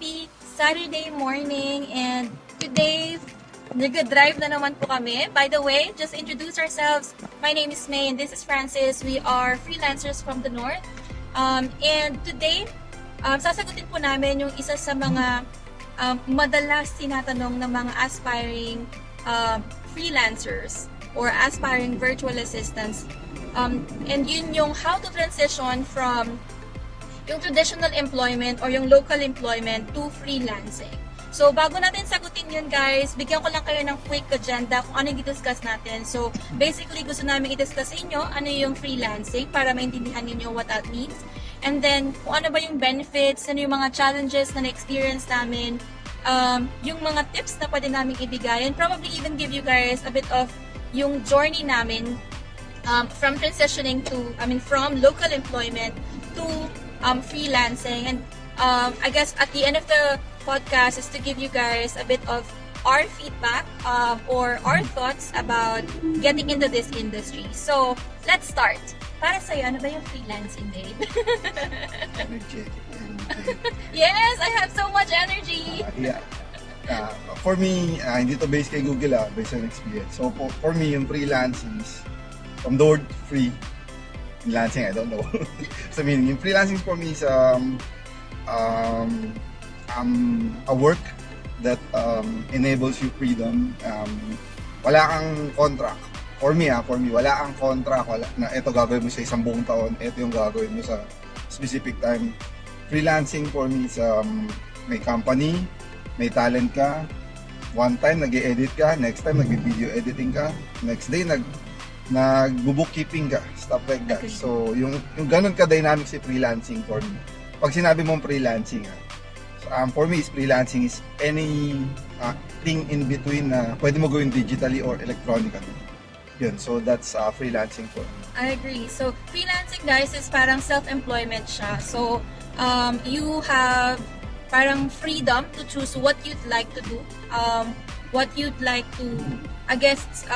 happy Saturday morning, and today nag-drive na naman po kami. By the way, just introduce ourselves. My name is May and this is Francis. We are freelancers from the North. And today, sasagutin po namin yung isa sa mga madalas tinatanong ng mga aspiring freelancers or aspiring virtual assistants. And yun yung how to transition from yung traditional employment or yung local employment to freelancing. So, bago natin sagutin yun, guys, bigyan ko lang kayo ng quick agenda kung ano yung i-discuss natin. So, basically, gusto namin i-discuss sa inyo ano yung freelancing para maintindihan ninyo what that means. And then, kung ano ba yung benefits, ano yung mga challenges na na-experience namin, yung mga tips na pwede namin ibigay, and probably even give you guys a bit of yung journey namin from transitioning to, from local employment to freelancing. And I guess at the end of the podcast is to give you guys a bit of our feedback or our thoughts about getting into this industry. So, let's start. Para sa'yo, ano ba yung freelancing, babe? Energy. Yes, I have so much energy! Yeah. For me, hindi to based kay Google, based on experience. So, for me, yung freelancing is, from the word free, freelancing, I don't know. So, yung freelancing for me is a work that enables you freedom. Wala kang contract. For me, wala kang contract. Na ito gagawin mo sa isang buong taon, ito yung gagawin mo sa specific time. Freelancing for me is may company, may talent ka, one time nag-e-edit ka, next time nag-video editing ka, next day nag-bookkeeping ka, stuff like that. Okay. So, yung ganun ka-dynamic si freelancing for me. Pag sinabi mong freelancing, for me, freelancing is any thing in between na pwede mo gawin digitally or electronically. Yun, so that's freelancing for me. I agree. So, freelancing, guys, is parang self-employment siya. So, you have parang freedom to choose what you'd like to do, what you'd like to, I guess,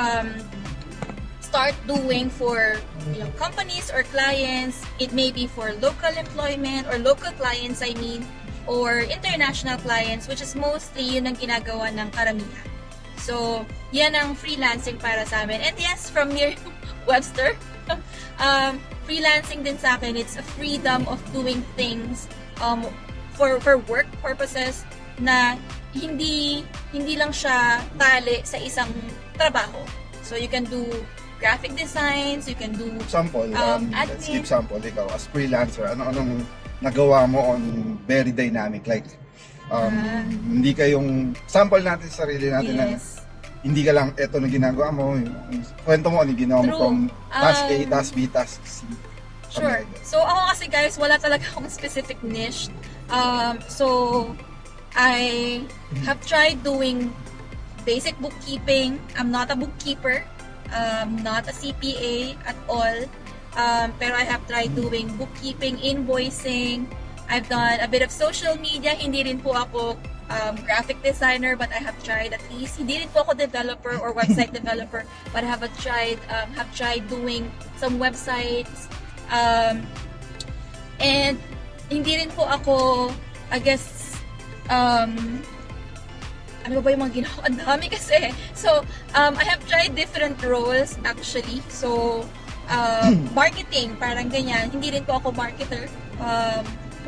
start doing for companies or clients. It may be for local employment or local clients, or international clients, which is mostly yun ang ginagawa ng karamihan. So, yan ang freelancing para sa amin. And yes, from Merriam-Webster, freelancing din sa akin, it's a freedom of doing things for work purposes na hindi lang siya tali sa isang trabaho. So, you can do graphic designs, you can do Sample, let's admin. give sample. Ikaw, as freelancer, anong nagawa mo on very dynamic? Like, hindi kayong, sample natin sa sarili natin na Yes. hindi ka lang, eto na ginagawa mo, yung kwento mo ano yung ginawa mo True. from task A, task B, task C. Sure. So, ako kasi, guys, wala talaga akong specific niche. So, I have tried doing basic bookkeeping. I'm not a bookkeeper. Not a CPA at all. Pero I have tried doing bookkeeping, invoicing. I've done a bit of social media. Hindi rin po ako graphic designer, but I have tried at least. Hindi rin po ako developer or website developer, but I have tried doing some websites. And hindi rin po ako, I guess, ano ba yung mga ginawa? Ang dami kasi. So, I have tried different roles actually. So, marketing, parang ganyan. Hindi rin po ako marketer.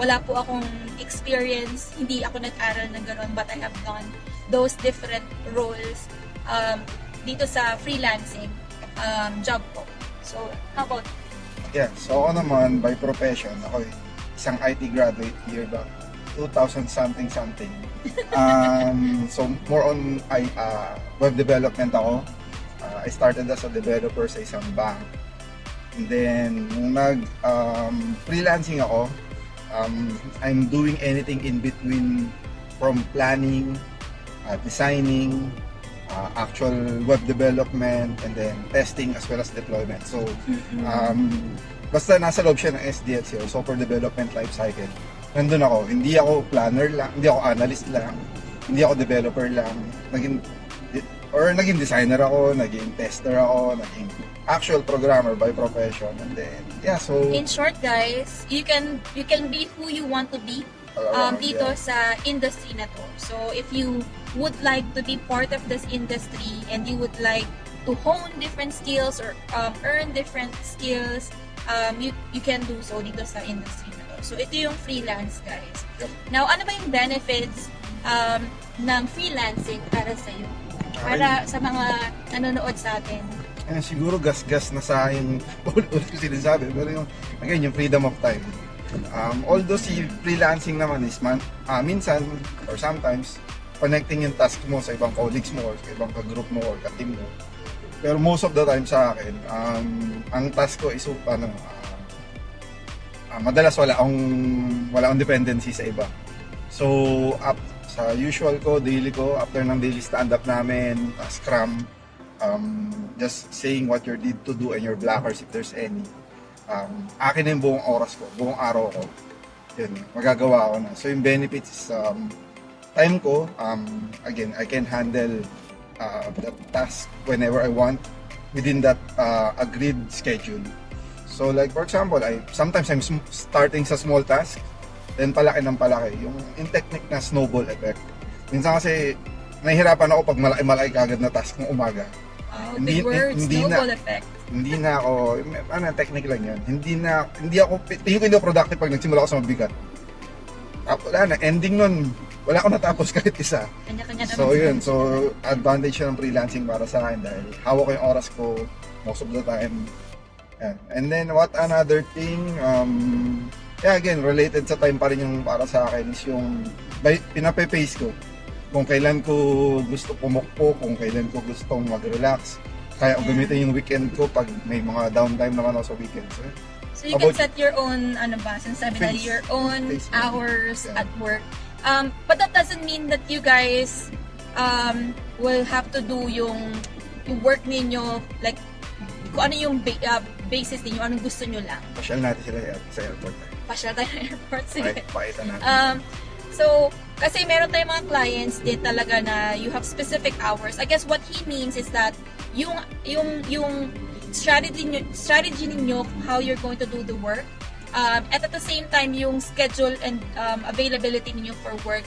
Wala po akong experience. Hindi ako nag-aral ng gano'n, but I have done those different roles dito sa freelancing job ko. So, how about you? Yeah, so ako naman, by profession, ako isang IT graduate year ba, 2000 something. So, more on web development ako. I started as a developer sa isang bank. And then, nung freelancing ako, I'm doing anything in between from planning, designing, actual web development, and then testing as well as deployment. So, basta nasa loob siya ng SDLC, or Software Development Lifecycle. Nandun ako. Hindi ako planner lang, hindi ako analyst lang, hindi ako developer lang. Naging designer ako, naging tester ako, naging actual programmer by profession. And then, yeah, so... In short, guys, you can be who you want to be dito yeah. sa industry na to. So if you would like to be part of this industry and you would like to hone different skills or earn different skills, you can do so dito sa industry na to. So ito yung freelance, guys. Yep. Now, ano ba yung benefits ng freelancing para sa iyo? Para sa mga nanonood sa atin. Siguro gas-gas na sa akin ulit ko sinasabi, pero yung again yung freedom of time. Although si freelancing naman is minsan or sometimes connecting yung task mo sa ibang colleagues mo or sa ibang ka-group mo or ka-team mo. Pero most of the time sa akin, ang task ko is madalas wala akong dependency sa iba. So sa usual ko, daily ko, after ng daily stand-up namin, scrum, just saying what you need to do and your blockers if there's any. Akin na yung buong oras ko, buong araw ko. Yun, magagawa ko na. So yung benefits is time ko, again, I can handle the task whenever I want within that agreed schedule. So like for example, sometimes I'm starting sa small task, then palaki ng palaki. Yung in technique na snowball effect. Minsan kasi nahihirapan ako pag malaki kagad na task ng umaga. Big word, snowball effect. Hindi na ako, technique lang yan. Hindi ako, tingin ko hindi ako productive pag nagsimula ako sa mabigat. Wala na, ending nun, wala ako natapos kahit isa. Kanya-kanya naman. So yun, so advantage ng freelancing para sa akin dahil hawak ko yung oras ko most of the time. Yan. And then what another thing, again, related sa time pa rin yung para sa akin is yung pinape-pace ko. Kung kailan ko gusto pumukpo, kung kailan ko gustong mag-relax. Kaya gamitin yung weekend ko pag may mga downtime naman ako sa weekend. So you can set your own, sinasabi na your own hours Yeah. at work. But that doesn't mean that you guys will have to do yung work ninyo, like kung ano yung basis ninyo, anong gusto nyo lang. Pasyal natin sila sa airport. Pasyal tayo ng airport, sige. Pakita natin. So, kasi meron tayong mga clients din talaga na you have specific hours. I guess what he means is that yung strategy ninyo, how you're going to do the work, at the same time, yung schedule and availability ninyo for work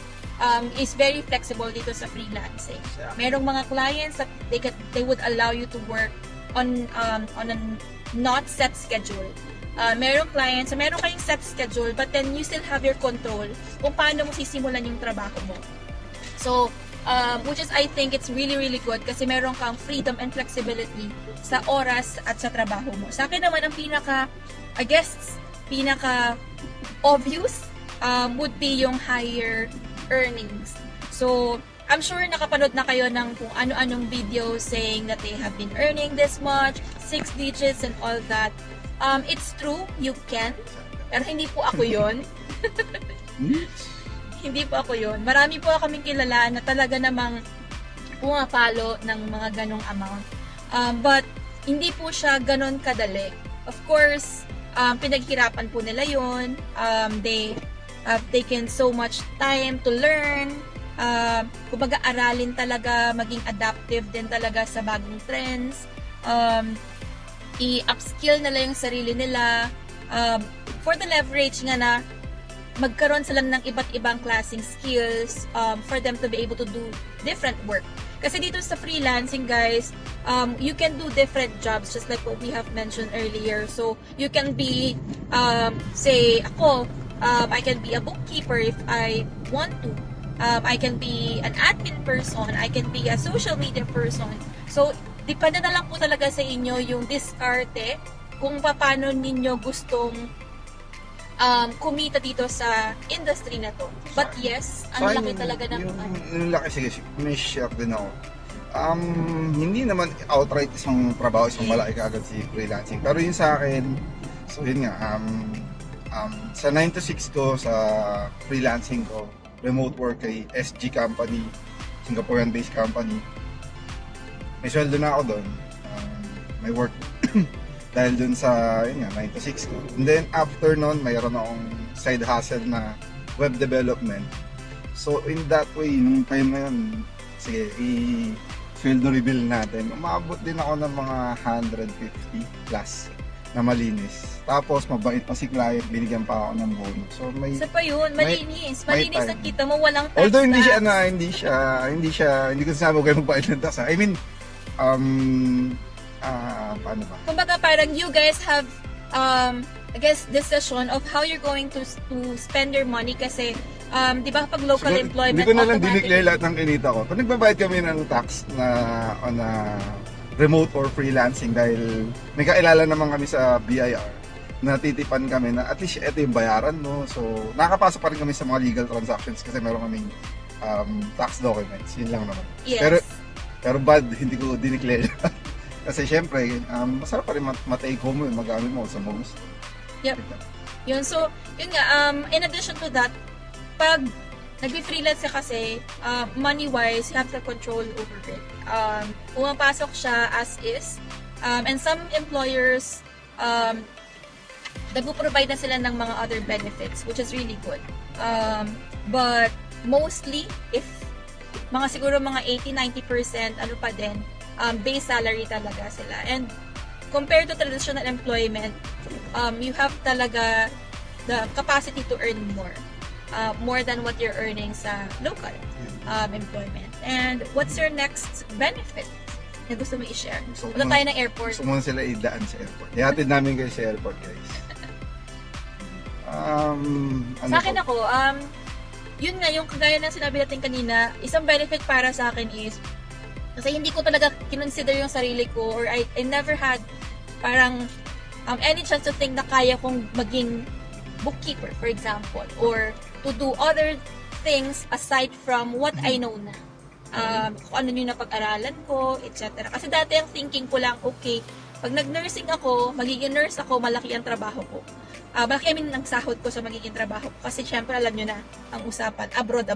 is very flexible dito sa freelancing. Merong mga clients that they would allow you to work on a not set schedule. Merong clients, meron kayong set schedule, but then you still have your control kung paano mo sisimulan yung trabaho mo. So, which is, I think, it's really, really good kasi meron kang freedom and flexibility sa oras at sa trabaho mo. Sa akin naman, ang pinaka obvious would be yung higher earnings. So, I'm sure nakapanood na kayo ng kung ano-anong video saying that they have been earning this much, 6 digits and all that. It's true, you can. Pero hindi po ako yun. Hindi po ako yun. Marami po kaming kilala na talaga namang pumapalo ng mga ganong amount. But hindi po siya ganon kadali. Of course, pinaghirapan po nila yun. They have taken so much time to learn. Kumbaga aralin talaga, maging adaptive din talaga sa bagong trends. I-upskill nila yung sarili nila for the leverage nga na magkaroon sila ng iba't ibang klaseng skills for them to be able to do different work. Kasi dito sa freelancing, guys, you can do different jobs just like what we have mentioned earlier. So, you can be, say, ako, I can be a bookkeeper if I want to. I can be an admin person. I can be a social media person. So, depende na lang po talaga sa inyo yung diskarte kung paano ninyo gustong kumita dito sa industry na to. But yes, ang laki talaga ng yung laki, sige, may share din ako. Hindi naman outright isang trabaho, isang malaki kaagad si freelancing. Pero yun sa akin, so yun nga, sa 9 to 6 ko, sa freelancing ko, remote work kay SG Company, Singaporean-based company, may sweldo na ako doon. May work dahil dun sa yun nga, 9 to 6 ko. And then after nun, mayroon akong side hustle na web development. So in that way, nung time na yun, sige, i-sweldo reveal natin. Umabot din ako ng mga 150 plus na malinis. Tapos mabait pa si client, binigyan pa ako ng bonus. So may Isa pa yun, malinis. may Malinis time. at kita mo walang tax. although hindi tax. hindi ko sinabi huwag kayo magbayad ng tax. I mean, paano ba? Kumbaga parang you guys have I guess decision of how you're going to spend your money kasi di ba pag local Siguro, employment hindi ko na lang automatic- dineclare lahat ng kinita ko. Pag nagbabayad kami ng tax na on a remote or freelancing dahil may kailala naman kami sa BIR na titipan kami na at least ito yung bayaran mo. So, nakakapasok pa rin kami sa mga legal transactions kasi meron kaming tax documents. Yun lang naman. Yes. Pero bad, hindi ko dineclare. Kasi syempre, masarap pa rin matake home mo yung magamit mo sa mga gusto. Yep. Yun, so, yun nga, in addition to that, pag nag-freelance ka kasi, money-wise, you have to control over it. Pumapasok siya as is, and some employers, nag-provide na sila ng mga other benefits, which is really good. But, mostly, if siguro mga 80-90%, ano pa din, base salary talaga sila. And, compared to traditional employment, you have talaga the capacity to earn more than what you're earning sa local employment. And what's your next benefit na gusto mo i-share? Wala tayo ng airport. Gusto muna sila idaan sa airport. Ihatid namin kayo sa airport, guys. Sa akin ako, yun nga, yung kagaya ng sinabi natin kanina, isang benefit para sa akin is, kasi hindi ko talaga kinonsider yung sarili ko, or I never had parang any chance to think na kaya kong maging bookkeeper, for example, or to do other things aside from what I know na. Kung ano yung napag-aralan ko, etc. Kasi dati ang thinking ko lang, okay, pag nag-nursing ako, magiging nurse ako, malaki ang trabaho ko. Malaki ang sahod ko sa magiging trabaho ko. Kasi syempre, alam nyo na, ang usapan, abroad.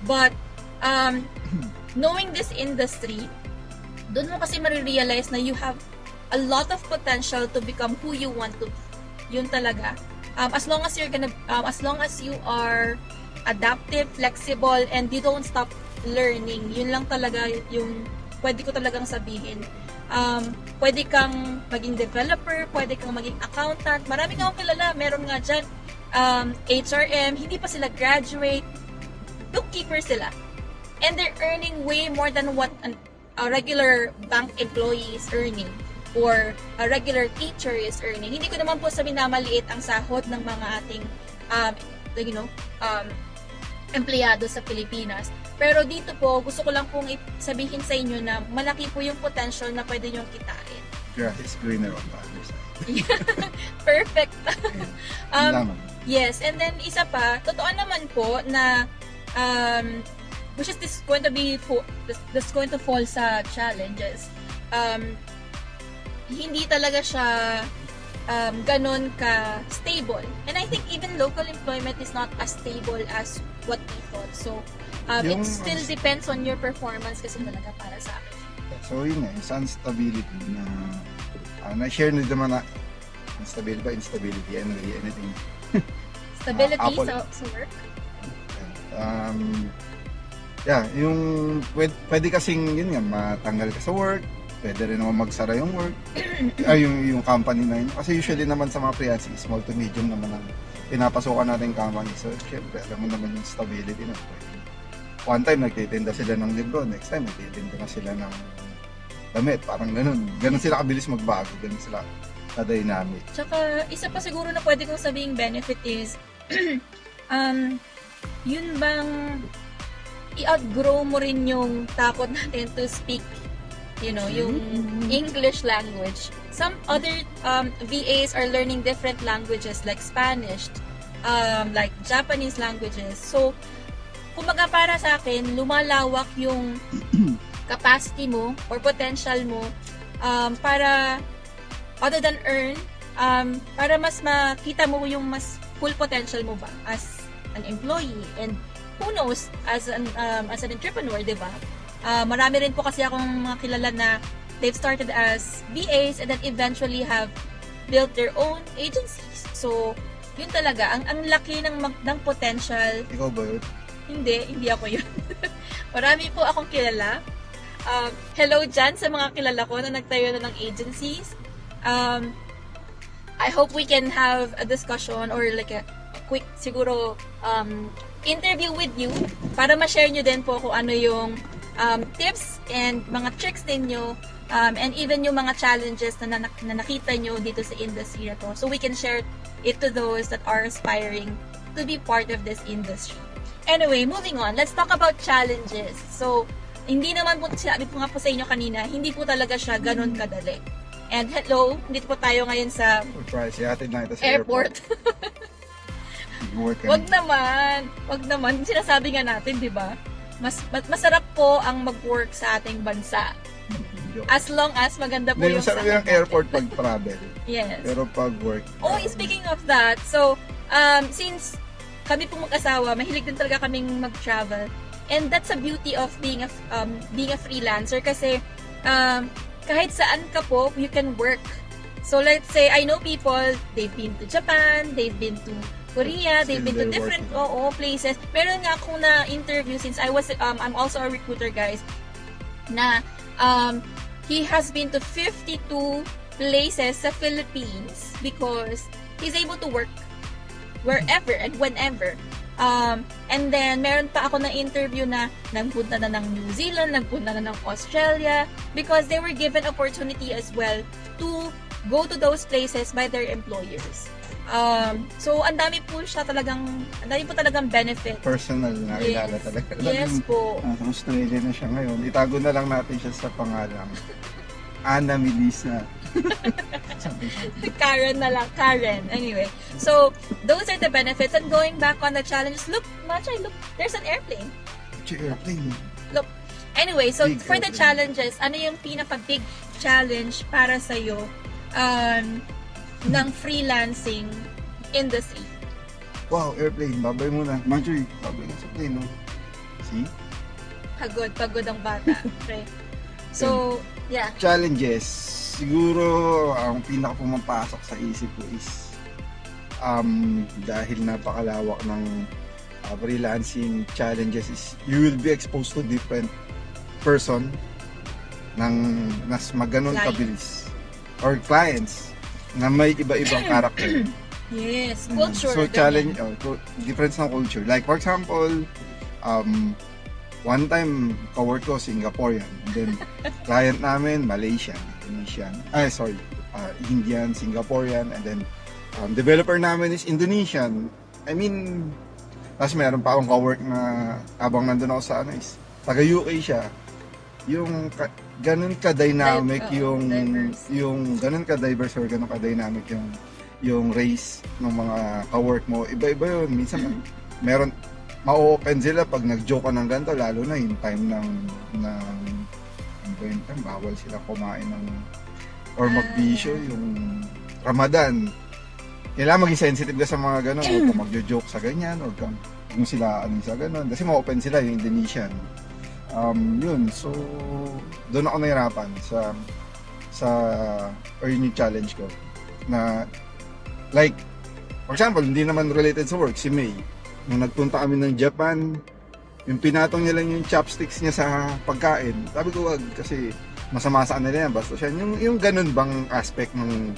But, knowing this industry, doon mo kasi marirealize na you have a lot of potential to become who you want to be. Yun talaga. As long as you are adaptive, flexible, and you don't stop learning, yun lang talaga yung pwede ko talagang sabihin. Pwede kang maging developer, pwede kang maging accountant. Maraming akong kilala, meron nga dyan, HRM, hindi pa sila graduate, bookkeeper sila. And they're earning way more than what a regular bank employee is earning or a regular teacher is earning. Hindi ko naman po sabihin na maliit ang sahod ng mga ating empleyado sa Pilipinas. Pero dito po, gusto ko lang pong sabihin sa inyo na malaki po yung potential na pwede nyong kitain. Grass is greener on the other side. Perfect. Yun lang. Yes, and then isa pa, totoo naman po na which is this going to fall sa challenges. Hindi talaga siya ganun ka stable. And I think even local employment is not as stable as what we thought. So, it still depends on your performance kasi talaga para sa akin. So yun nga, yung instability na na-share nyo naman na instability, anything. Stability Apple. sa work? Yung pwede kasing yun nga, matanggal ka sa work, pwede rin naman magsara yung work, yung company na yun. Kasi usually naman sa mga freelancing, small to medium naman ang pinapasukan natin company. So, syempre, alam mo naman yung stability na. One time, nagtitinda sila ng libro. Next time, nagtitinda na sila ng damit. Parang ganun. Ganun sila kabilis magbago. Ganun sila ka-dynamic. Tsaka, isa pa siguro na pwede kong sabihing benefit is, yun bang i-outgrow mo rin yung takot natin to speak, yung English language. Some other VAs are learning different languages like Spanish, like Japanese languages. So, kumbaga para sa akin, lumalawak yung capacity mo or potential mo para other than earn, para mas makita mo yung mas full potential mo ba as an employee. And who knows, as an entrepreneur, di ba? Marami rin po kasi akong mga kilala na they've started as VAs and then eventually have built their own agencies. So, yun talaga, ang laki ng potential. Ikaw ba yun? Hindi ako yun. Marami po akong kilala. Hello dyan sa mga kilala ko na nagtayo na ng agencies. I hope we can have a discussion or like a quick siguro interview with you para ma-share nyo din po kung ano yung tips and mga tricks ninyo and even yung mga challenges na nakita nyo dito sa industry na to. So we can share it to those that are aspiring to be part of this industry. Anyway, moving on. Let's talk about challenges. So, hindi naman po, sinabi po nga po sa inyo kanina, hindi po talaga siya ganun kadali. And hello, dito po tayo ngayon sa Hatid na ito sa airport. Wag naman. Sinasabi nga natin, di ba? Masarap po ang mag-work sa ating bansa. As long as maganda po yung masarap yung airport pag travel. Yes. Pero pag work. Oh, speaking of that, so, since kami po mag-asawa, mahilig din talaga kaming mag-travel. And that's a beauty of being a freelancer kasi kahit saan ka po, you can work. So let's say, I know people, they've been to Japan, they've been to Korea, they've been to different places. Meron nga akong na-interview since I'm also a recruiter, guys, na he has been to 52 places sa Philippines because he's able to work wherever and whenever. And then, meron pa ako na interview na nagpunta na ng New Zealand, nagpunta na ng Australia because they were given opportunity as well to go to those places by their employers. So, ang dami po talagang benefit. Personal na kilala talaga. Yes po. Australia na siya ngayon. Itago na lang natin siya sa pangalang Ana Melissa. Karen na lang. Karen. Anyway. So, those are the benefits. And going back on the challenges, look, there's an airplane. Airplane. Look. Anyway, so Big for the airplane. challenges, ano yung pinaka-big challenge para sa'yo ng freelancing industry? Wow, airplane. Babay muna. Marjorie, babay na sa plane, no? See? Pagod ang bata. Okay. So, yeah. Challenges. Siguro, ang pinaka pumapasok sa isip ko is dahil napakalawak ng freelancing challenges is you will be exposed to different person ng mas maganon kabilis or clients na may iba-ibang character. Yes, culture. So challenge, difference ng culture. Like for example, one time kawork ko Singaporean, and then client namin Malaysian, Indonesian. Indian, Singaporean, and then developer namin is Indonesian. I mean, tapos meron pa akong kawork na habang nandun ako sa taga UK siya. Yung ganun ka-dynamic yung ganun ka-diverse or ganun ka-dynamic yung race ng mga ka-work mo. Iba-iba yun. Minsan meron ma-open sila pag nag-joke ka ng ganito, lalo na yung time ng bawal sila kumain or magbisyo yung Ramadan. Kailangan maging sensitive ka sa mga gano'n. Huwag kang magjo-joke sa ganyan. Huwag sila sa gano'n. Kasi ma-open sila yung Indonesian. Yun. So, doon ako nahirapan yung challenge ko. Na, like, for example, hindi naman related sa work. Si May, nung nagpunta kami ng Japan, yung pinatong niya lang yung chopsticks niya sa pagkain. Sabi ko, wag, kasi masama sa kanila yan. Basta siya, yung ganun bang aspect ng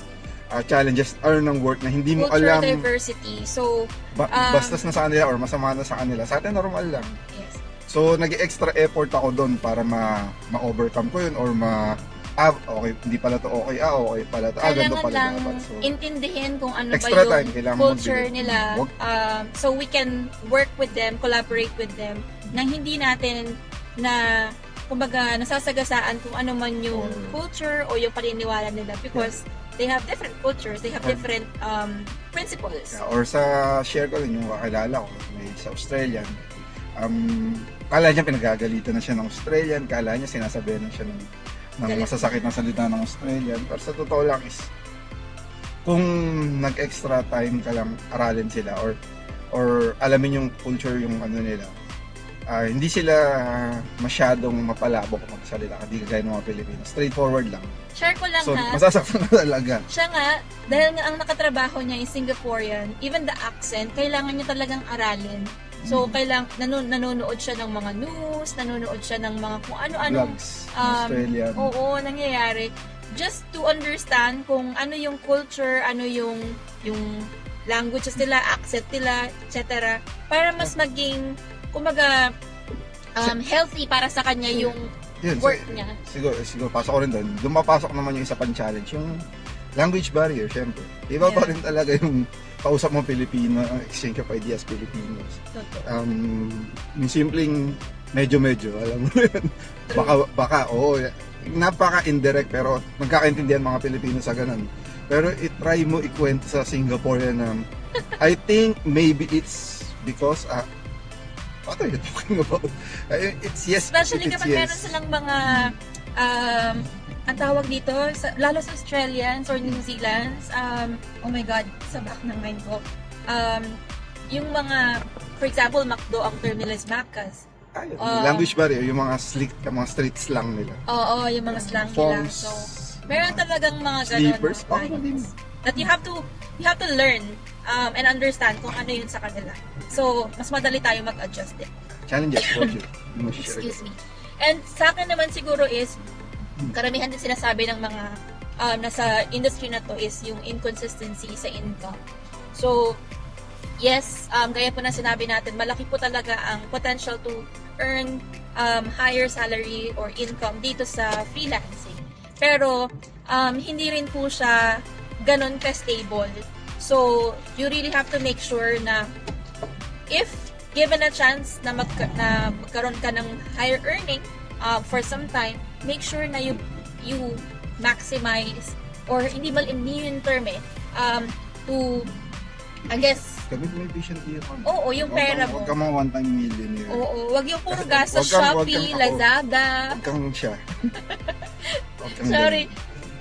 challenges or ng work na hindi mo cultural alam diversity. So, bastos na sa kanila or masama na sa kanila. Sa atin normal lang. yes. So nag-extra effort ako doon para ma-overcome ko yun or okay, hindi pala to okay, okay pala to. Ganito Kailangan pala lang dapat. So, intindihin kung ano ba extra time, yung kailangan culture magbigay. nila. So we can work with them, collaborate with them, nang hindi natin na kumbaga nasasagasaan kung ano man yung culture o yung paniniwala nila because they have different cultures, they have different principles. Yeah, or sa share ko rin yung kakilala ko, may sa Australian. Kala niya pinagagalitan na siya ng Australian, kala niya sinasabihan na siya ng masasakit na salita ng Australian. Pero sa totoo lang is, kung nag-extra time ka lang aralin sila or alamin yung culture yung nila, hindi sila masyadong mapalabok magsalita, hindi kagaya ng mga Pilipino. Straightforward lang. Share ko lang So, ha. masasaktan na talaga. Siya nga, dahil nga ang nakatrabaho niya is Singaporean, even the accent, kailangan niya talagang aralin. So, nanonood siya ng mga news, nanonood siya ng mga kung ano-anong Vlogs, Australian. Oo, nangyayari just to understand kung ano yung culture, ano yung languages nila, accent nila, etc. Para mas maging, kumbaga, healthy para sa kanya yung work niya. Siguro, pasok ko rin doon. Dumapasok naman yung isa pang challenge, yung language barrier, syempre. Iba pa rin talaga yung kausap mo Pilipino, exchange of ideas Filipinos. Yung simpleng medyo, alam mo yun. Baka, napaka-indirect, pero magkakaintindihan mga Pilipino sa ganun. Pero try mo ikwento sa Singaporean na, I think maybe it's because, what are you talking about? It's yes, especially it's kapag yes. meron silang mga, ang tawag dito, lalo sa Australians or New Zealanders, oh my God, sa back ng mind ko, yung mga, for example, McDo, ang term nila is Macca's. Language barrier, yung mga street slang nila. Oo, yung mga slang nila. So, meron talagang mga sleepers, ganun that you have to learn and understand kung ano yun sa kanila. So, mas madali tayo mag-adjust din. Challenges for you. Excuse me. And sa akin naman siguro is, karamihan din sinasabi ng mga nasa industry na to is yung inconsistency sa income. So, yes, gaya po na sinabi natin, malaki po talaga ang potential to earn higher salary or income dito sa freelancing. Pero, hindi rin po siya ganun ka-stable. So, you really have to make sure na if given a chance na magkaroon ka ng higher earning for some time, make sure na you maximize or hindi yung term to, I guess, Gamit mo yung vision to yung oo, yung pera mo. Huwag ka mga one-time millionaire. Oo, wag yung puro gas sa Shopee, Lazada. Huwag kang siya. Sorry.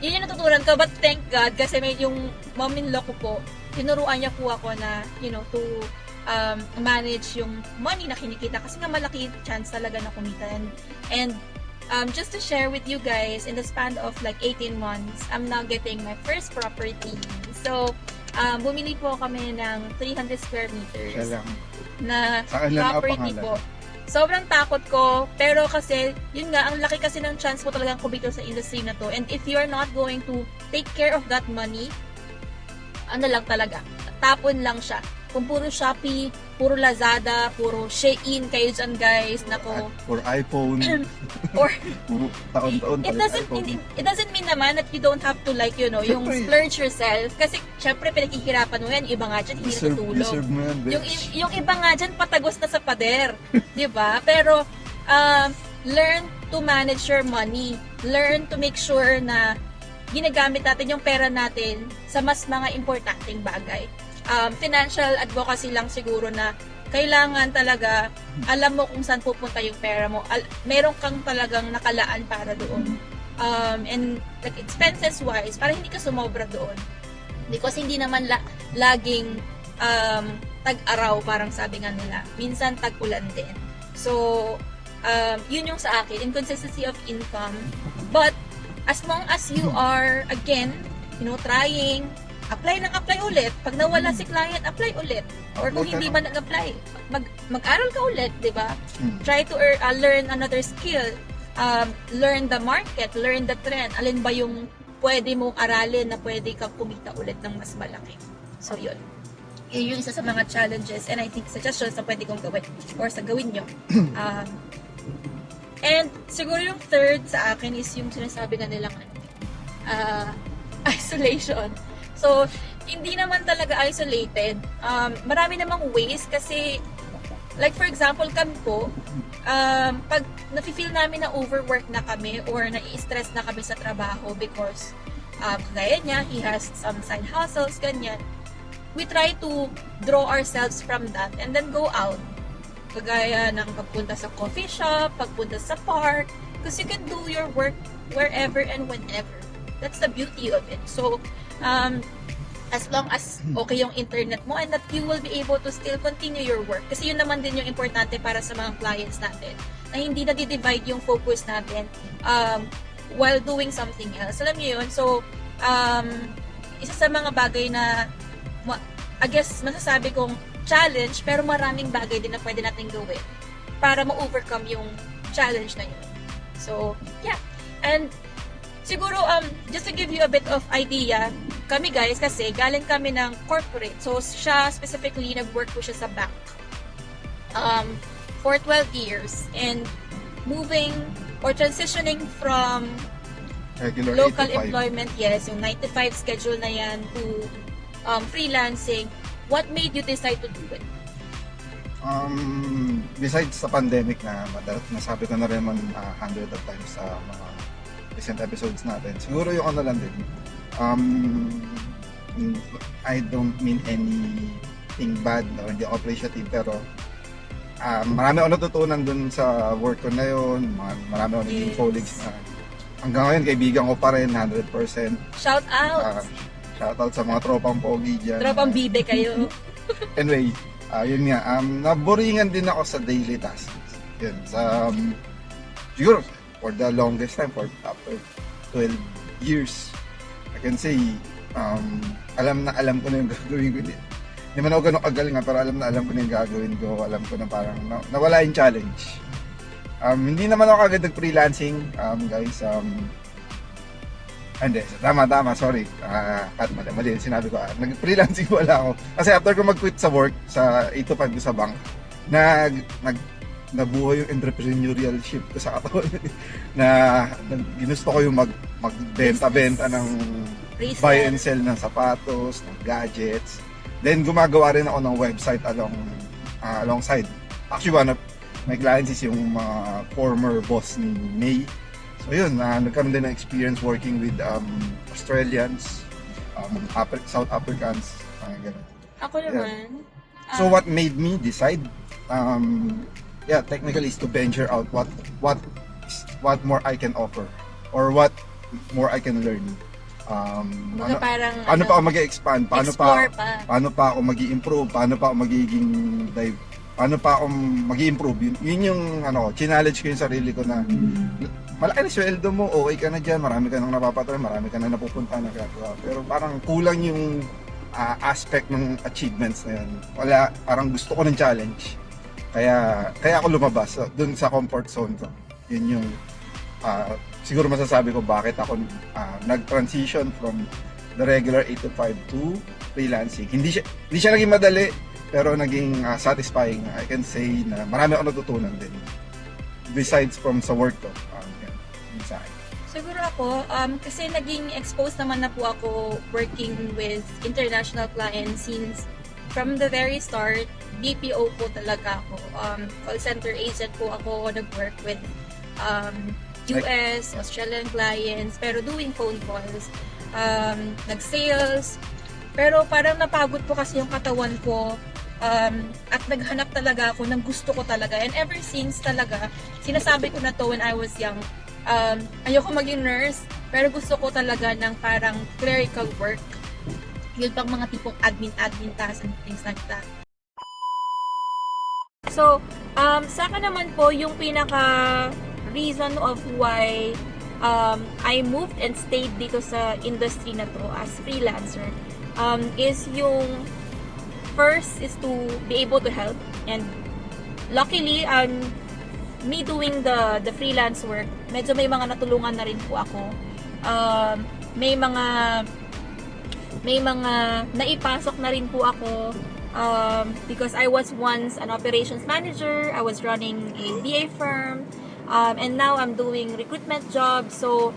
Yun yung natutunan ko, but thank God, kasi may yung mom-in-law ko po, tinuruan niya po ako na, to manage yung money na kinikita kasi nga malaki chance talaga na kumita. And just to share with you guys, in the span of like 18 months, I'm now getting my first property. So, bumili po kami ng 300 square meters na property po. Sobrang takot ko, pero kasi, yun nga, ang laki kasi ng chance mo talagang kumita sa industry na to. And if you're not going to take care of that money, ano lang talaga, tapon lang siya. Kung puro Shopee, puro Lazada, puro Shein kayo dyan guys, nako. Or iPhone. Or, taon-taon it doesn't mean naman that you don't have to like, yung splurge yourself. Kasi, syempre, pinaghihirapan mo yan. Yung iba nga dyan, hindi natutulog. Deserve mo yan, yung iba nga dyan, patagos na sa pader. Diba? Pero, learn to manage your money. Learn to make sure na ginagamit natin yung pera natin sa mas mga importanteng bagay. Financial advocacy lang siguro na kailangan talaga alam mo kung saan pupunta yung pera mo. Meron kang talagang nakalaan para doon. And like expenses wise, para hindi ka sumobra doon. Because hindi naman laging tag-araw, parang sabi nga nila. Minsan tag-ulan din. So, yun yung sa akin, inconsistency of income. But, as long as you are, again, trying, apply ulit. Pag nawala si client, apply ulit. Or kung hindi man nag-apply, mag-aral ka ulit, di ba? Try to learn another skill. Learn the market, learn the trend. Alin ba yung pwede mong aralin na pwede kang kumita ulit ng mas malaki. So, yun. Yun yung isa sa mga challenges and I think suggestions na pwede kong gawin or sa gawin nyo. And siguro yung third sa akin is yung sinasabi nga nilang isolation. So, hindi naman talaga isolated. Marami namang ways kasi, like for example, kami po, pag nafe-feel namin na overwork na kami or nai-stress na kami sa trabaho because, kagaya niya, he has some side hustles, ganyan. We try to draw ourselves from that and then go out. Kagaya ng pagpunta sa coffee shop, pagpunta sa park, because you can do your work wherever and whenever. That's the beauty of it. So, as long as okay yung internet mo and that you will be able to still continue your work. Kasi yun naman din yung importante para sa mga clients natin. Na hindi na-divide yung focus natin while doing something else. Alam niyo yun? So, isa sa mga bagay na I guess masasabi kong challenge, pero maraming bagay din na pwede natin gawin para ma-overcome yung challenge na yun. So, yeah. And Siguro, just to give you a bit of idea, kami guys, kasi galing kami ng corporate. So, siya specifically, nag-work po siya sa bank. For 12 years. And moving or transitioning from Regular local 8 to 5. employment, yes, yung 9 to 5 schedule na yan, to freelancing, what made you decide to do it? Besides sa pandemic na nasabi ko na rin man hundred of times sa mga recent episodes natin, siguro yung ano lang din, I don't mean anything bad o hindi ako appreciative, pero marami ako natutunan dun sa work ko na yun, marami ako naging colleagues na hanggang ngayon kaibigan ko pa rin 100%. Shout out! Shout out sa mga tropang pogi dyan. Tropang bibe kayo. Anyway, yun nga, naboringan din ako sa daily tasks. Yun, siguro, for the longest time, after 12 years, I can say, alam ko na yung gagawin ko. Hindi man ako ganun kagal nga, pero alam ko na yung gagawin ko. Alam ko na parang nawala yung challenge. Hindi naman ako agad nag-freelancing, guys. Hindi, tama, sorry. Mali yung sinabi ko. Nag-freelancing wala ako. Kasi after ko mag-quit sa work, sa 8 to 5 ko sa bank, nabuhay yung entrepreneurship ko sa katawan. Ginusto ko yung magbenta-benta ng buy and sell ng sapatos, ng gadgets. Then gumagawa rin ako ng website alongside. Actually, one of my clients is yung former boss ni May. So yun, nagkaroon din ng experience working with Australians, South Africans, gano'n. Ako naman. So what made me decide, technically is to venture out what more I can offer or what more I can learn. Paano pa ako mag-expand? Paano pa ako mag-i-improve? Paano pa ako mag-i-improve? Yun yung challenge ko yung sarili ko na malaki na sweldo mo, okay ka na dyan, marami ka nang napapatuloy, marami ka na napupunta na gagawa. Pero parang kulang yung aspect ng achievements na yun. Wala, parang gusto ko ng challenge. Kaya ako lumabas dun sa comfort zone ko. Yun yung siguro masasabi ko bakit ako nag-transition from the regular 8 to 5 to freelancing. Hindi siya naging madali, pero naging satisfying. I can say na marami ako natutunan din. Besides from sa work ko. Yun sa akin. Siguro ako, kasi naging exposed naman na po ako working with international clients since from the very start, BPO po talaga ako. Call center agent po ako, nag-work with US, Australian clients, pero doing phone calls, nag-sales, pero parang napagod po kasi yung katawan ko, at naghanap talaga ako ng gusto ko talaga. And ever since talaga, sinasabi ko na to when I was young, ayoko maging nurse, pero gusto ko talaga ng parang clerical work. Yun pang mga tipong admin tasks and things like that. So, sa akin naman po, yung pinaka reason of why I moved and stayed dito sa industry na to as freelancer is yung first is to be able to help, and luckily me doing the freelance work, medyo may mga natulungan na rin po ako. May mga naipasok na rin po ako because I was once an operations manager, I was running a BA firm, and now I'm doing recruitment jobs. So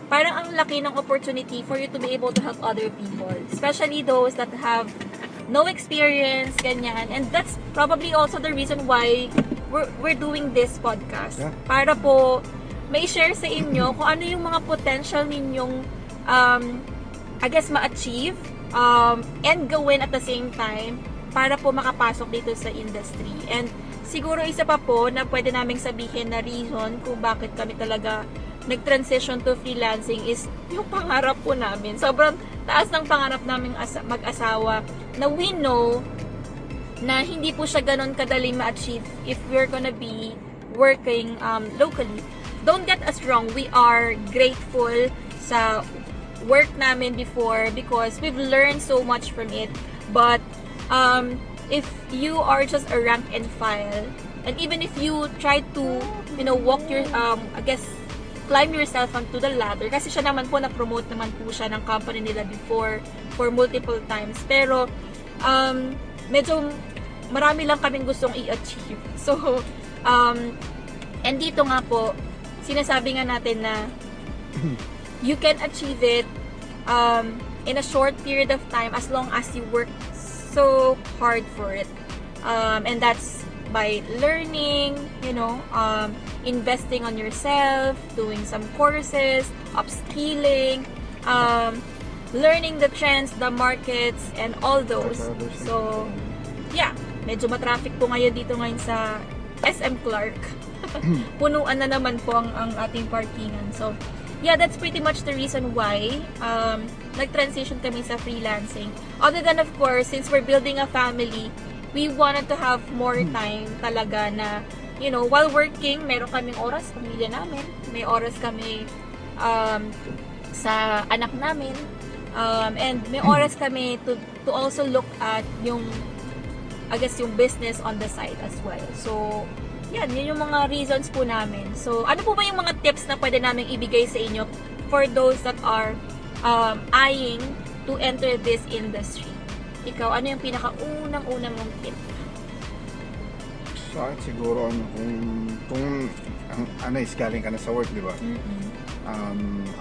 parang ang laki ng opportunity for you to be able to help other people, especially those that have no experience, ganyan. And that's probably also the reason why we're doing this podcast. Yeah. Para po may share sa inyo kung ano yung mga potential ninyong I guess ma-achieve and gawin at the same time para po makapasok dito sa industry. And siguro isa pa po na pwede naming sabihin na reason kung bakit kami talaga nag-transition to freelancing is yung pangarap po namin. Sobrang taas ng pangarap namin mag-asawa na we know na hindi po siya ganun kadali ma-achieve if we're gonna be working locally. Don't get us wrong, we are grateful sa work namin before because we've learned so much from it. But if you are just a rank and file, and even if you try to walk your I guess climb yourself onto the ladder. Kasi siya naman po, na-promote naman po siya ng company nila before for multiple times. Pero, medyo marami lang kaming gustong i-achieve. So, and dito nga po, sinasabi nga natin na you can achieve it in a short period of time as long as you work so hard for it. And that's by learning, investing on yourself, doing some courses, upskilling, learning the trends, the markets, and all those. So, yeah, medyo matraffic po ngayon dito ngayon sa SM Clark. Punuan na naman po ang ating parkingan. So, yeah, that's pretty much the reason why nag-transition kami sa freelancing. Other than, of course, since we're building a family, we wanted to have more time talaga na, while working, meron kaming oras, pamilya namin, may oras kami sa anak namin, and may oras kami to also look at yung business on the side as well. So, yun yung mga reasons po namin. So, ano po ba yung mga tips na pwede namin ibigay sa inyo for those that are eyeing to enter this industry? Ikaw, ano yung pinakaunang-unang mong tip? Sa akin siguro, kung is galing ka na sa work, di ba?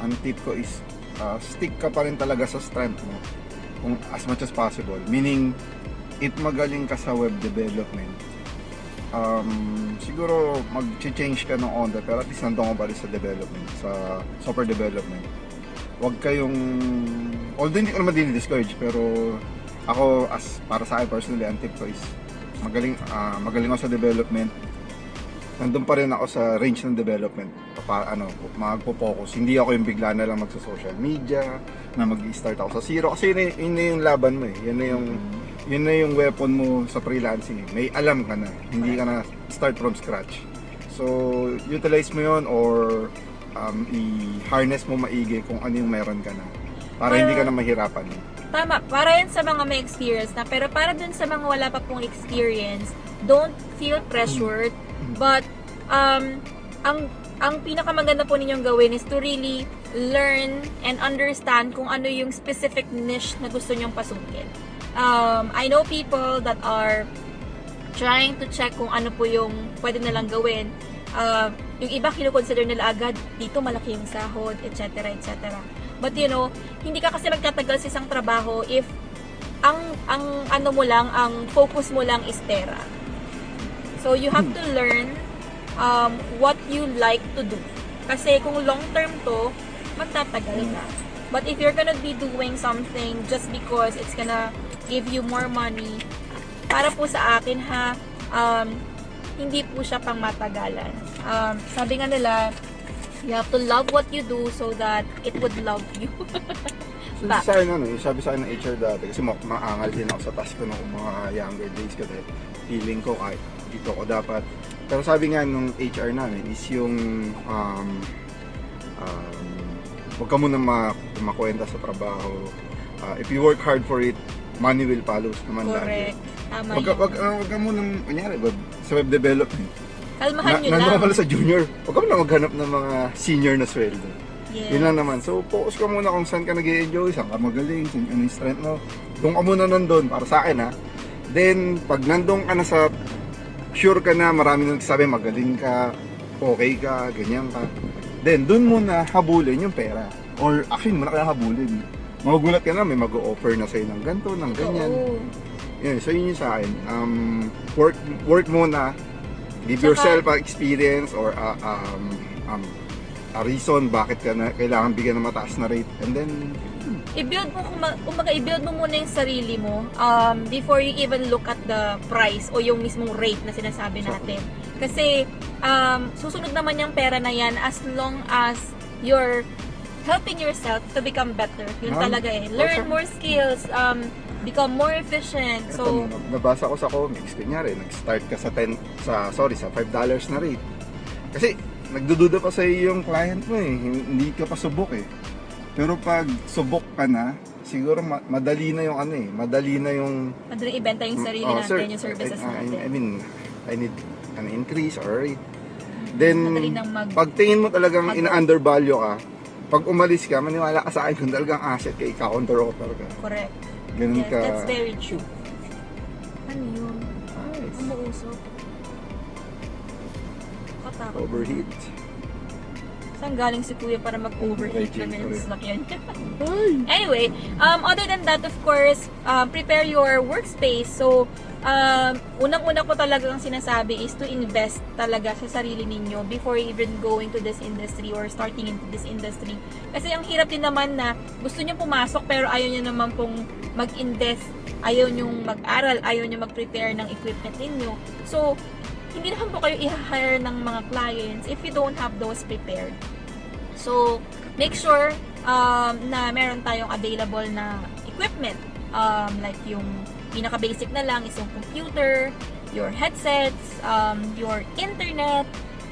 Ang tip ko is, stick ka pa rin talaga sa strength mo, kung as much as possible. Meaning, if magaling ka sa web development, siguro mag-change ka ng onda, pero at least nandun ka pa rin sa development, sa software development. Huwag kayong, although hindi ko naman din-discourage, pero ako, para sa akin personally, ang tip ko is magaling ako sa development. Nandun pa rin ako sa range ng development. Magpo-focus. Hindi ako yung bigla na lang magsa-social media, na mag-start ako sa zero. Kasi yun na yung laban mo eh. Yun na yung weapon mo sa freelancing. May alam ka na. Hindi ka na start from scratch. So, utilize mo yun or i-harness mo maigi kung ano yung meron ka na. Para hindi ka na mahirapan. Tama, para yan sa mga may experience na, pero para dun sa mga wala pa pong experience, don't feel pressured, but ang pinakamaganda po ninyong gawin is to really learn and understand kung ano yung specific niche na gusto nyong pasukin. I know people that are trying to check kung ano po yung pwede nilang gawin. Yung iba kino-consider nila agad, dito malaki yung sahod, etc. etc. But hindi ka kasi magtatagal sa isang trabaho if ang focus mo lang is pera. So you have to learn what you like to do. Kasi kung long term to, magtatagal ka. But if you're gonna be doing something just because it's gonna give you more money, para po sa akin hindi po siya pang matagalan. Sabi nga nila, you have to love what you do so that it would love you. Sabi sa akin ng HR dati, kasi maangal din ako sa task ko ng mga younger days ko dahil feeling ko kahit dito ko dapat. Pero sabi nga nung HR namin is yung huwag ka muna makuwenta sa trabaho. If you work hard for it, money will follow naman. Correct. Tama yun. Huwag ka muna, kunyari, sa web development. Kalmahan nyo lang. Nandun ka pala sa junior, huwag ka muna maghanap ng mga senior na sweldo. Yes. Yun lang naman. So, focus ka muna kung saan ka nag-i-enjoy, saan ka magaling, saan ano yung strength mo. Doon ka muna nandun, para sa akin Then, pag nandun ka na sa, sure ka na, marami nang sabi, magaling ka, okay ka, ganyan ka. Then, doon muna habulin yung pera. Or, actually, muna kaya habulin. Magugulat ka na, may mag-o-offer na sa'yo ng ganito, ng ganyan. Yun, so yun yung sa akin. Work muna, give yourself an experience or a reason bakit ka na kailangan bigyan ng mataas na rate, and then i-build mo muna yung sarili mo before you even look at the price o yung mismong rate na sinasabi natin. Kasi susunod naman yung pera na yan as long as you're helping yourself to become better. Yun talaga learn more skills, become more efficient. So, nabasa ko sa comics, kunyari, nag-start ka sa $5 na rate. Kasi, nagdududa pa sa iyo yung client mo hindi ka pa subok Pero pag subok ka na, siguro madali na yung madali ibenta yung sarili natin, yung services natin. I need an increase or rate. Then, Madali nang pag tingin mo talagang mag- ina-undervalue ka, pag umalis ka, maniwala ka sa akin kung talagang asset ka, ika-counter-offer ka. Correct. Ganun Yes, ka. that's very true. Ano yun? Nice. Umuusok. Katakot. Overheat. Saan galing si Kuya para mag-overheat Okay, na yung sorry. sasakyan niya? Anyway, other than that, of course, prepare your workspace. So, unang-una ko talagang sinasabi is to invest talaga sa sarili ninyo before even going to this industry or starting into this industry. Kasi ang hirap din naman na gusto nyo pumasok pero ayaw nyo naman pong mag-invest, ayaw nyo mag-aral, ayaw nyo mag-prepare ng equipment ninyo. So, hindi naman po kayo i-hire ng mga clients if you don't have those prepared. So, make sure na meron tayong available na equipment. Like yung pinaka-basic na lang is yung computer, your headsets, your internet.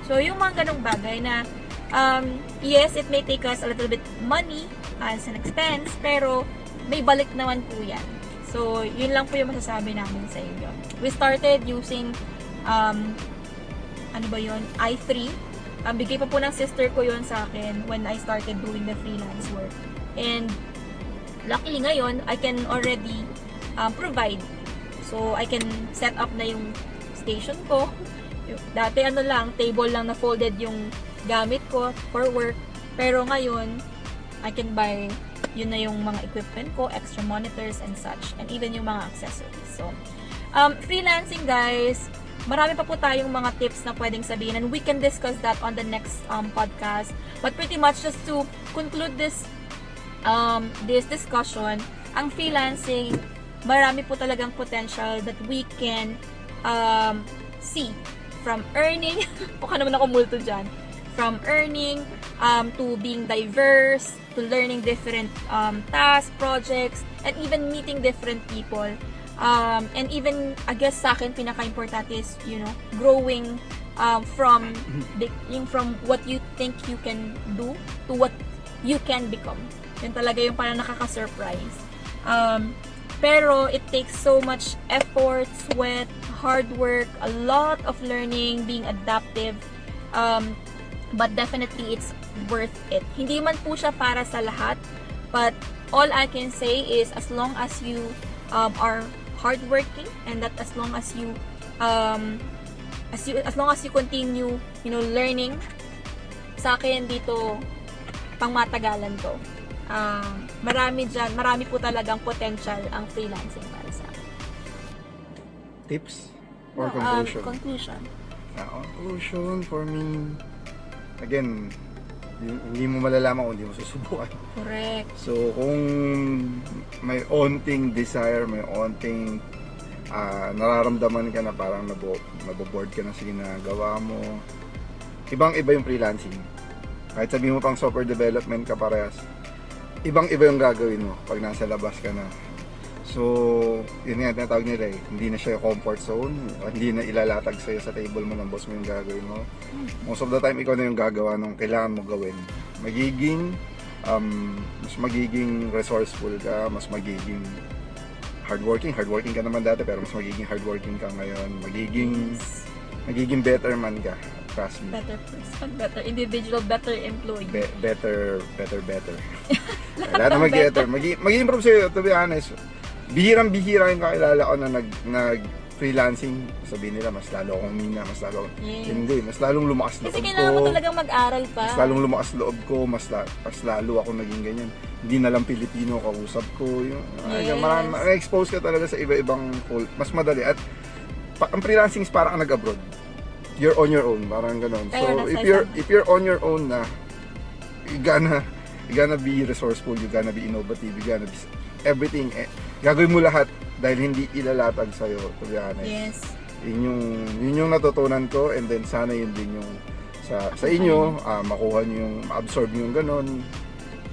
So, yung mga ganong bagay na yes, it may take us a little bit money as an expense, pero may balik naman po yan. So, yun lang po yung masasabi namin sa inyo. We started using ano ba yun? i3. Bigay pa po ng sister ko yun sa akin when I started doing the freelance work. And luckily ngayon, I can already provide. So, I can set up na yung station ko. Dati ano lang, table lang na folded yung gamit ko for work. Pero ngayon, I can buy yun na yung mga equipment ko, extra monitors and such. And even yung mga accessories. So, freelancing guys, marami pa po tayong mga tips na pwedeng sabihin and we can discuss that on the next podcast. But pretty much just to conclude this discussion, ang freelancing, marami po talagang potential that we can see from earning, mukha naman ako multo dyan, from earning to being diverse, to learning different tasks, projects, and even meeting different people. And even, I guess sa akin, pinaka-important is, you know, growing from what you think you can do to what you can become. Yun talaga yung parang nakaka-surprise. Pero it takes so much effort, sweat, hard work, a lot of learning, being adaptive. But definitely, it's worth it. Hindi man po siya para sa lahat, but all I can say is as long as you are hardworking and that as long as you continue, you know, learning, sa akin dito pangmatagalan to. Marami po talagang potential ang freelancing para sa akin. Tips or conclusion? Conclusion. Conclusion for me, again, hindi mo malalaman kung hindi mo susubukan. Correct. So, kung may onting desire, may onting nararamdaman ka na parang naboboard ka na sa ginagawa mo, ibang-iba yung freelancing. Kahit sabihin mo pang software development ka parehas, ibang-iba yung gagawin mo pag nasa labas ka na. So, yun nga, tinatawag nila eh, hindi na siya yung comfort zone, hindi na ilalatag sa'yo sa table mo ng boss mo yung gagawin mo. Most of the time, ikaw na yung gagawa ng kailangan mo gawin. Mas magiging resourceful ka, mas magiging hardworking ka naman dati, pero mas magiging hardworking ka ngayon, magiging better man ka, trust me. Better person, better individual, better employee. Better. Lahat na mag-getter. Mag-improve sa'yo, to be honest. Bihirang-bihira yung kakilala ko na nag-freelancing. Sabihin nila, mas lalo akong mina, mas lalo akong... Yes. Hindi, mas lalong lumakas loob ko. Kasi kailangan mo talagang mag-aral pa. Mas lalong lumakas loob ko, mas lalo ako naging ganyan. Hindi na lang Pilipino kausap ko. Yes. Ma-expose ka talaga sa iba-ibang mas madali. At ang freelancing is parang nag-abroad. You're on your own, parang gano'n. So, if you're on your own na, you gonna be resourceful, you gonna be innovative, you gonna be everything. Gagawin mo lahat dahil hindi ilalatag sa'yo, to be honest. Yes. Yun yung natutunan ko, and then sana yun din yung sa inyo, makuha nyo yung, ma-absorb nyo yung gano'n.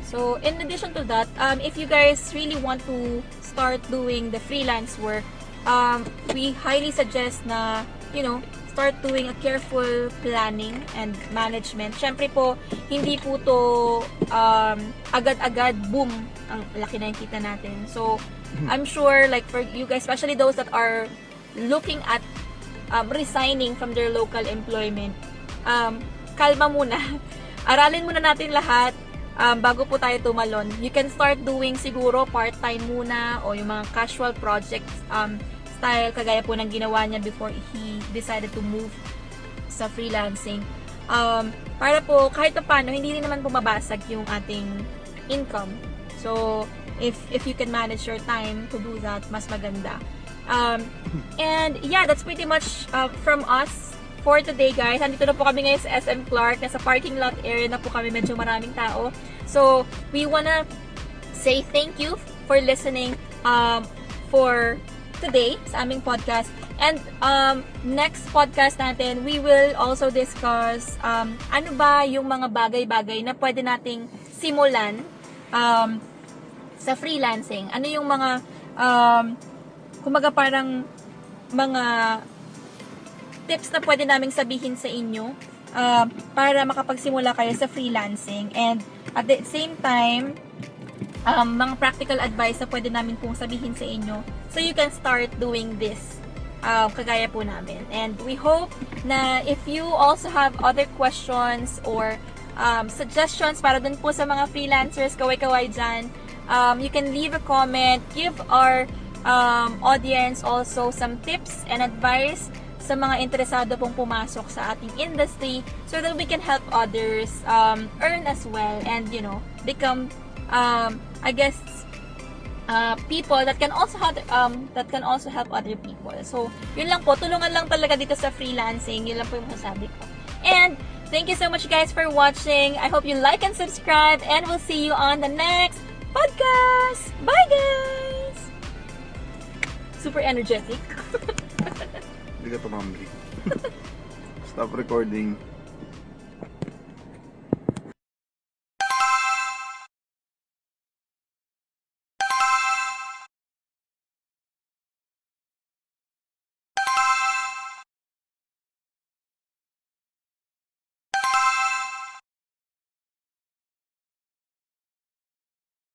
So, in addition to that, if you guys really want to start doing the freelance work, we highly suggest na, you know, start doing a careful planning and management. Siyempre po, hindi po to agad-agad, boom, ang laki na yung kita natin. So, I'm sure, like for you guys, especially those that are looking at resigning from their local employment, kalma muna. Aralin muna natin lahat bago po tayo tumalon. You can start doing siguro part-time muna o yung mga casual projects style kagaya po ng ginawa niya before he decided to move sa freelancing. Para po kahit pa paano hindi rin naman bumabasag yung ating income. So if you can manage your time to do that, mas maganda. And yeah, that's pretty much from us for today, guys. Andito na po kami ngayon sa SM Clark. Nasa parking lot area na po kami. Medyo maraming tao. So, we wanna say thank you for listening for today sa aming podcast. And next podcast natin, we will also discuss ano ba yung mga bagay-bagay na pwede nating simulan sa freelancing. Ano yung mga kumbaga parang mga tips na pwede naming sabihin sa inyo para makapagsimula kayo sa freelancing. And at the same time, mga practical advice na pwede namin pong sabihin sa inyo so you can start doing this kagaya po namin. And we hope na if you also have other questions or suggestions para dun po sa mga freelancers, kaway-kaway dyan, you can leave a comment, give our audience also some tips and advice sa mga interesado pong pumasok sa ating industry so that we can help others earn as well and become I guess people that can also help other people. So yun lang po, tulungan lang talaga dito sa freelancing. Yun lang po yung masasabi ko. And thank you so much guys for watching. I hope you like and subscribe and we'll see you on the next podcast. Bye guys. Super energetic. Hindi ka tumambling. Stop recording.